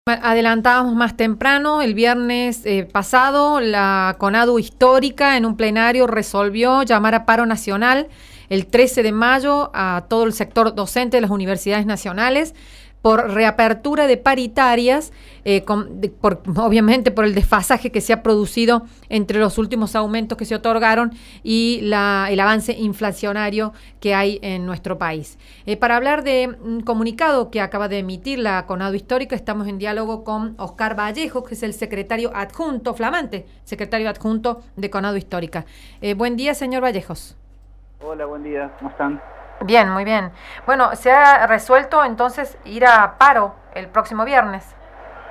Adelantábamos más temprano, el viernes pasado, la CONADU histórica en un plenario resolvió llamar a paro nacional el 13 de mayo a todo el sector docente de las universidades nacionales por reapertura de paritarias, obviamente por el desfasaje que se ha producido entre los últimos aumentos que se otorgaron y el avance inflacionario que hay en nuestro país. Para hablar de un comunicado que acaba de emitir la CONADU histórica, estamos en diálogo con Oscar Vallejo, que es el secretario adjunto, flamante secretario adjunto de CONADU histórica. Buen día, señor Vallejos. Hola, buen día, ¿cómo están? Bien, muy bien. Bueno, se ha resuelto entonces ir a paro el próximo viernes.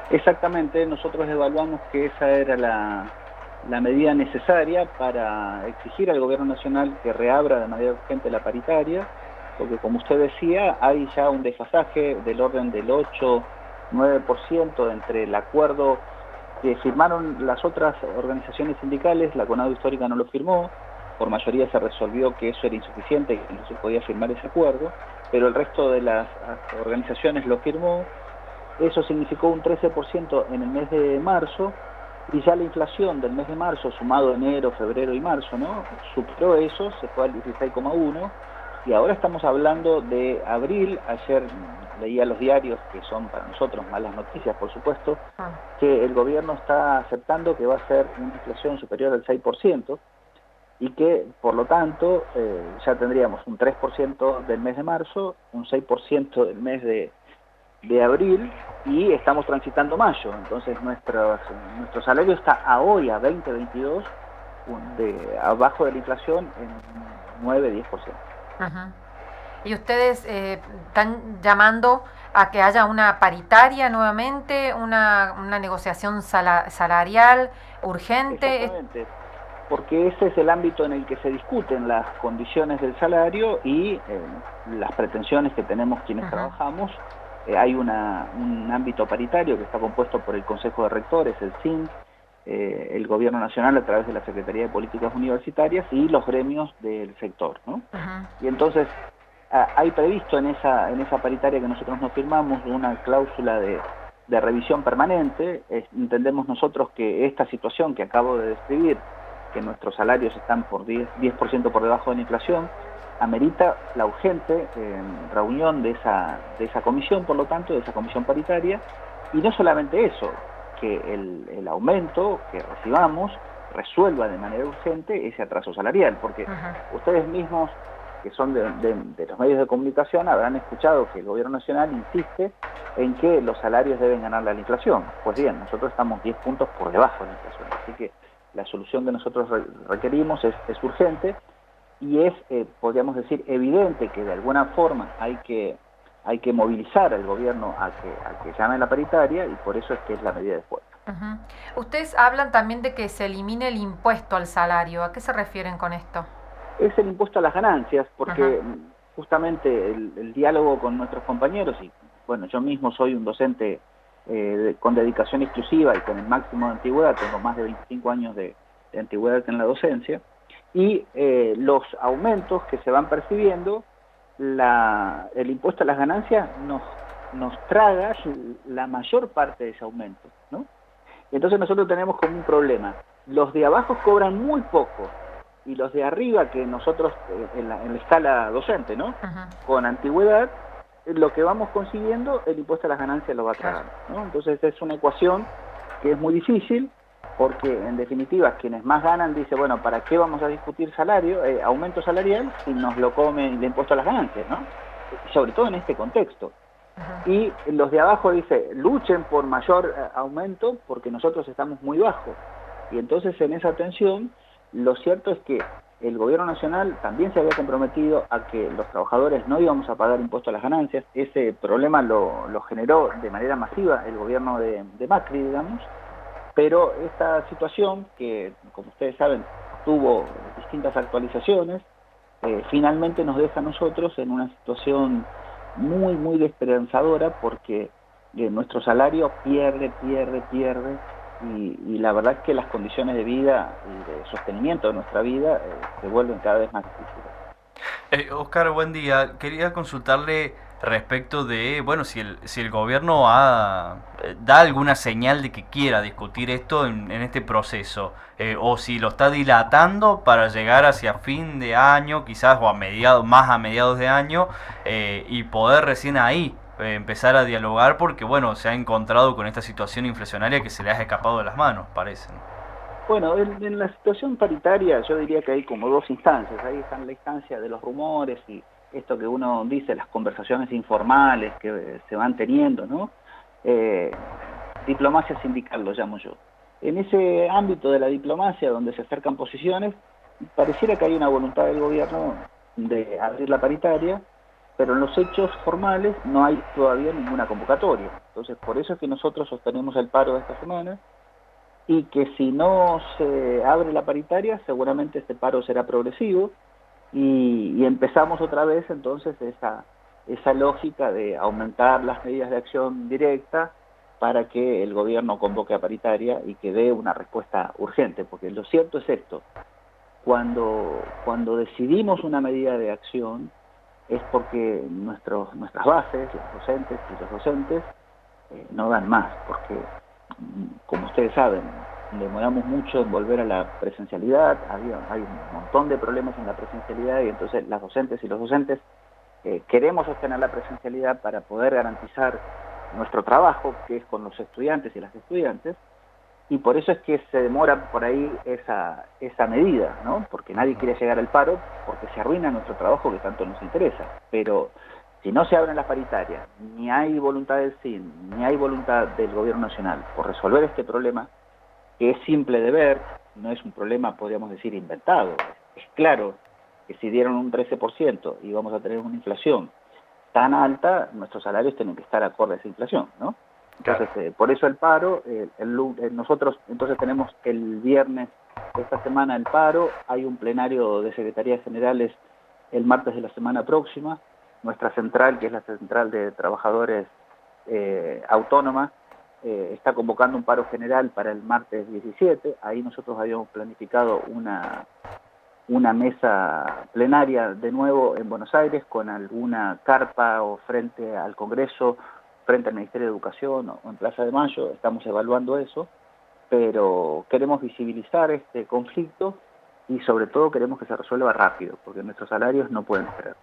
Exactamente, nosotros evaluamos que esa era la medida necesaria para exigir al gobierno nacional que reabra de manera urgente la paritaria, porque como usted decía, hay ya un desfasaje del orden del 8-9% entre el acuerdo que firmaron las otras organizaciones sindicales. La CONADU histórica no lo firmó, por mayoría se resolvió que eso era insuficiente y que no se podía firmar ese acuerdo, pero el resto de las organizaciones lo firmó. Eso significó un 13% en el mes de marzo, y ya la inflación del mes de marzo, sumado enero, febrero y marzo, ¿no?, superó eso, se fue al 16,1, y ahora estamos hablando de abril. Ayer leía los diarios, que son para nosotros malas noticias, por supuesto, que el gobierno está aceptando que va a ser una inflación superior al 6%, y que, por lo tanto, ya tendríamos un 3% del mes de marzo, un 6% del mes de abril, y estamos transitando mayo. Entonces nuestro salario está a hoy, a 2022, abajo de la inflación en 9-10%. Ajá. ¿Y ustedes están llamando a que haya una paritaria nuevamente, una negociación salarial urgente? Exactamente, porque ese es el ámbito en el que se discuten las condiciones del salario y las pretensiones que tenemos quienes Ajá. trabajamos. Hay un ámbito paritario que está compuesto por el Consejo de Rectores, el CIN, el Gobierno Nacional a través de la Secretaría de Políticas Universitarias y los gremios del sector, ¿no? Ajá. Y entonces hay previsto en esa paritaria que nosotros nos firmamos una cláusula de revisión permanente. Entendemos nosotros que esta situación que acabo de describir, que nuestros salarios están por 10% por debajo de la inflación, amerita la urgente reunión de esa comisión, por lo tanto, de esa comisión paritaria. Y no solamente eso, que el aumento que recibamos resuelva de manera urgente ese atraso salarial, porque Ajá. ustedes mismos, que son de los medios de comunicación, habrán escuchado que el gobierno nacional insiste en que los salarios deben ganarle a la inflación. Pues bien, nosotros estamos 10 puntos por debajo de la inflación, así que la solución que nosotros requerimos es urgente, y es, podríamos decir, evidente que de alguna forma hay que movilizar al gobierno a que llame a la paritaria, y por eso es que es la medida de fuerza. Ajá. Ustedes hablan también de que se elimine el impuesto al salario. ¿A qué se refieren con esto? Es el impuesto a las ganancias, Ajá. porque justamente el diálogo con nuestros compañeros, y bueno, yo mismo soy un docente con dedicación exclusiva y con el máximo de antigüedad, tengo más de 25 años de antigüedad en la docencia, y los aumentos que se van percibiendo, el impuesto a las ganancias nos traga la mayor parte de ese aumento, ¿no? Y entonces nosotros tenemos como un problema: los de abajo cobran muy poco, y los de arriba, que nosotros en la escala docente, ¿no?, Ajá. con antigüedad, lo que vamos consiguiendo, el impuesto a las ganancias lo va Claro. tragando, ¿no? Entonces es una ecuación que es muy difícil, porque en definitiva quienes más ganan dicen, bueno, ¿para qué vamos a discutir aumento salarial, si nos lo come el impuesto a las ganancias, ¿no? Sobre todo en este contexto. Ajá. Y los de abajo dice, luchen por mayor aumento porque nosotros estamos muy bajos. Y entonces, en esa tensión, lo cierto es que el gobierno nacional también se había comprometido a que los trabajadores no íbamos a pagar impuesto a las ganancias. Ese problema lo generó de manera masiva el gobierno de Macri, digamos, pero esta situación, que como ustedes saben tuvo distintas actualizaciones, finalmente nos deja a nosotros en una situación muy, muy desesperanzadora, porque nuestro salario pierde, y la verdad es que las condiciones de vida y de sostenimiento de nuestra vida se vuelven cada vez más difíciles. Oscar, buen día. Quería consultarle respecto de, bueno, si el gobierno da alguna señal de que quiera discutir esto en este proceso, o si lo está dilatando para llegar hacia fin de año, quizás, o más a mediados de año, y poder recién ahí empezar a dialogar, porque, bueno, se ha encontrado con esta situación inflacionaria que se le ha escapado de las manos, parece, ¿no? Bueno, en la situación paritaria yo diría que hay como dos instancias. Ahí están la instancia de los rumores y esto que uno dice, las conversaciones informales que se van teniendo, ¿no? Eh, Diplomacia sindical lo llamo yo. En ese ámbito de la diplomacia donde se acercan posiciones, pareciera que hay una voluntad del gobierno de abrir la paritaria, pero en los hechos formales no hay todavía ninguna convocatoria. Entonces, por eso es que nosotros sostenemos el paro de esta semana, y que si no se abre la paritaria, seguramente este paro será progresivo y empezamos otra vez entonces esa lógica de aumentar las medidas de acción directa para que el gobierno convoque a paritaria y que dé una respuesta urgente, porque lo cierto es esto, cuando decidimos una medida de acción es porque nuestras bases, las docentes y los docentes, no dan más, porque como ustedes saben, demoramos mucho en volver a la presencialidad, hay un montón de problemas en la presencialidad y entonces las docentes y los docentes queremos sostener la presencialidad para poder garantizar nuestro trabajo, que es con los estudiantes y las estudiantes, y por eso es que se demora por ahí esa medida, ¿no? Porque nadie quiere llegar al paro, porque se arruina nuestro trabajo que tanto nos interesa, pero si no se abren las paritarias, ni hay voluntad del CIN, ni hay voluntad del gobierno nacional por resolver este problema, que es simple de ver, no es un problema, podríamos decir, inventado. Es claro que si dieron un 13% y vamos a tener una inflación tan alta, nuestros salarios tienen que estar acorde a esa inflación, ¿no? Entonces, por eso el paro, nosotros entonces tenemos el viernes de esta semana el paro, hay un plenario de Secretarías Generales el martes de la semana próxima, nuestra central, que es la central de trabajadores autónoma, está convocando un paro general para el martes 17, ahí nosotros habíamos planificado una mesa plenaria de nuevo en Buenos Aires con alguna carpa o frente al Congreso, frente al Ministerio de Educación o en Plaza de Mayo, estamos evaluando eso, pero queremos visibilizar este conflicto y sobre todo queremos que se resuelva rápido, porque nuestros salarios no pueden esperar.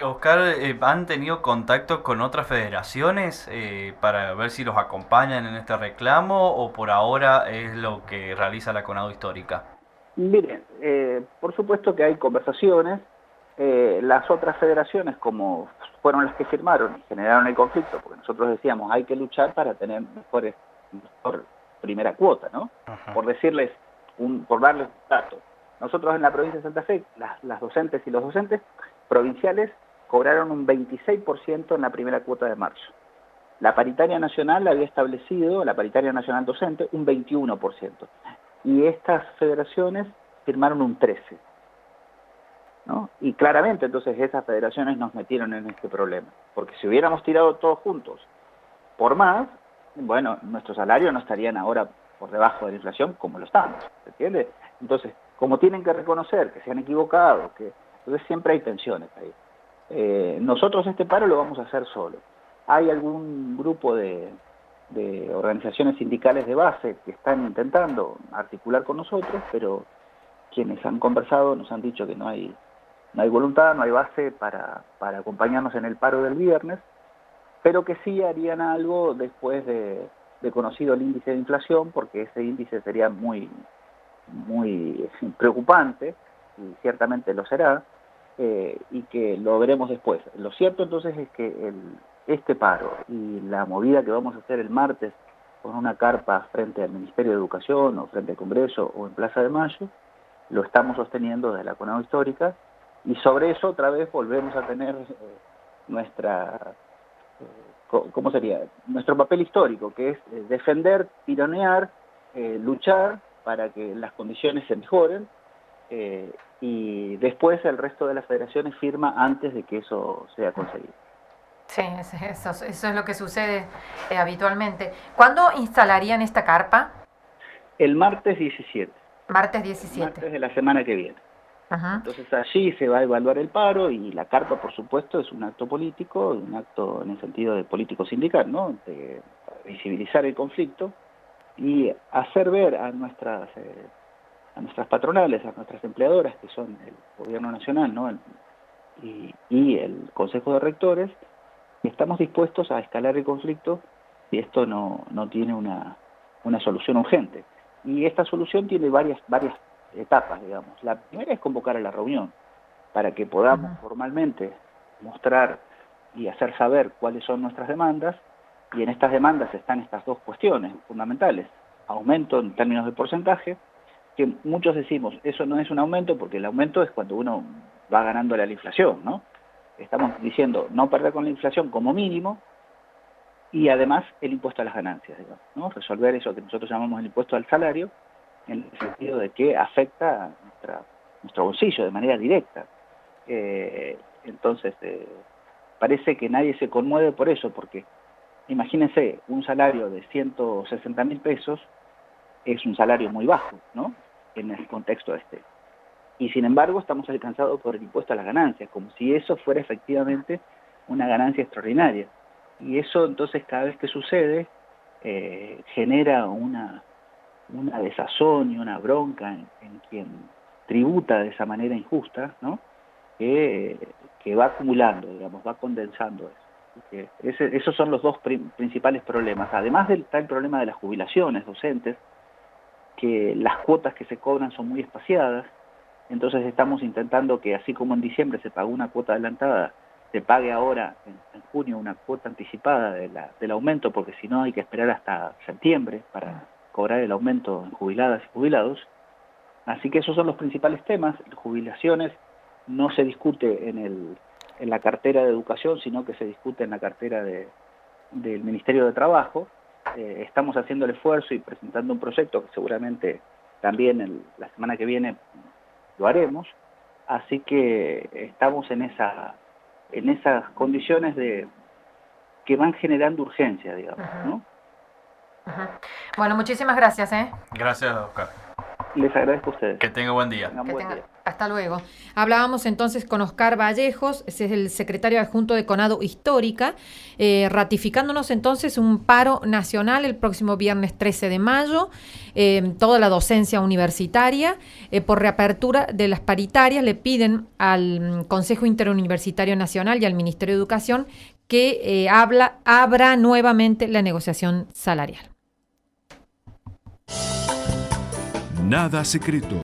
Oscar, ¿han tenido contacto con otras federaciones para ver si los acompañan en este reclamo o por ahora es lo que realiza la CONADO Histórica? Miren, por supuesto que hay conversaciones, las otras federaciones como fueron las que firmaron y generaron el conflicto, porque nosotros decíamos hay que luchar para tener mejor primera cuota, ¿no? Ajá. Por decirles, por darles un dato, nosotros en la provincia de Santa Fe, las docentes y los docentes provinciales cobraron un 26% en la primera cuota de marzo. La paritaria nacional había establecido, la paritaria nacional docente, un 21%. Y estas federaciones firmaron un 13%. ¿No? Y claramente entonces esas federaciones nos metieron en este problema. Porque si hubiéramos tirado todos juntos por más, bueno, nuestros salarios no estarían ahora por debajo de la inflación como lo estamos, ¿se entiende? Entonces, como tienen que reconocer que se han equivocado, entonces siempre hay tensiones ahí. Nosotros este paro lo vamos a hacer solo. Hay algún grupo de organizaciones sindicales de base que están intentando articular con nosotros, pero quienes han conversado nos han dicho que no hay voluntad, no hay base para acompañarnos en el paro del viernes, pero que sí harían algo después de conocido el índice de inflación, porque ese índice sería muy preocupante, y ciertamente lo será, y que lo veremos después. Lo cierto entonces es que este paro y la movida que vamos a hacer el martes con una carpa frente al Ministerio de Educación o frente al Congreso o en Plaza de Mayo, lo estamos sosteniendo desde la CONADO Histórica, y sobre eso otra vez volvemos a tener ¿cómo sería? Nuestro papel histórico, que es defender, tironear, luchar para que las condiciones se mejoren, y después el resto de las federaciones firma antes de que eso sea conseguido. Sí, eso es lo que sucede habitualmente. ¿Cuándo instalarían esta carpa? El martes 17. Martes El 17. martes de la semana que viene. Ajá. Entonces allí se va a evaluar el paro y la carpa, por supuesto, es un acto político, un acto en el sentido de político sindical, ¿no? De visibilizar el conflicto y hacer ver a nuestras patronales, a nuestras empleadoras, que son el gobierno nacional, ¿no? Y el Consejo de Rectores, que estamos dispuestos a escalar el conflicto si esto no tiene una solución urgente. Y esta solución tiene varias etapas, digamos. La primera es convocar a la reunión para que podamos formalmente mostrar y hacer saber cuáles son nuestras demandas, y en estas demandas están estas dos cuestiones fundamentales: aumento en términos de porcentaje, que muchos decimos, eso no es un aumento, porque el aumento es cuando uno va ganándole a la inflación, ¿no? Estamos diciendo no perder con la inflación como mínimo, y además el impuesto a las ganancias, digamos, ¿no? Resolver eso que nosotros llamamos el impuesto al salario, en el sentido de que afecta a nuestro bolsillo de manera directa. Entonces, parece que nadie se conmueve por eso, porque imagínense, un salario de 160.000 pesos es un salario muy bajo, ¿no? En el contexto este. Y sin embargo estamos alcanzados por el impuesto a las ganancias, como si eso fuera efectivamente una ganancia extraordinaria. Y eso entonces cada vez que sucede genera una desazón y una bronca en quien tributa de esa manera injusta, ¿no? Que va acumulando, digamos, va condensando eso. Esos son los dos principales problemas. Además está el problema de las jubilaciones docentes, que las cuotas que se cobran son muy espaciadas. Entonces estamos intentando que, así como en diciembre se pagó una cuota adelantada, se pague ahora en junio una cuota anticipada del aumento, porque si no hay que esperar hasta septiembre para cobrar el aumento en jubiladas y jubilados. Así que esos son los principales temas. Jubilaciones no se discute en la cartera de educación, sino que se discute en la cartera del Ministerio de Trabajo. Estamos haciendo el esfuerzo y presentando un proyecto que seguramente también la semana que viene lo haremos. Así que estamos en esas condiciones que van generando urgencia, digamos, ¿no? Bueno, muchísimas gracias, ¿eh? Gracias, Oscar. Les agradezco a ustedes. Que tenga buen día. Tengan buen día. Hasta luego. Hablábamos entonces con Oscar Vallejos, ese es el secretario adjunto de CONADU Histórica, ratificándonos entonces un paro nacional el próximo viernes 13 de mayo, toda la docencia universitaria, por reapertura de las paritarias, le piden al Consejo Interuniversitario Nacional y al Ministerio de Educación que abra nuevamente la negociación salarial. Nada secreto.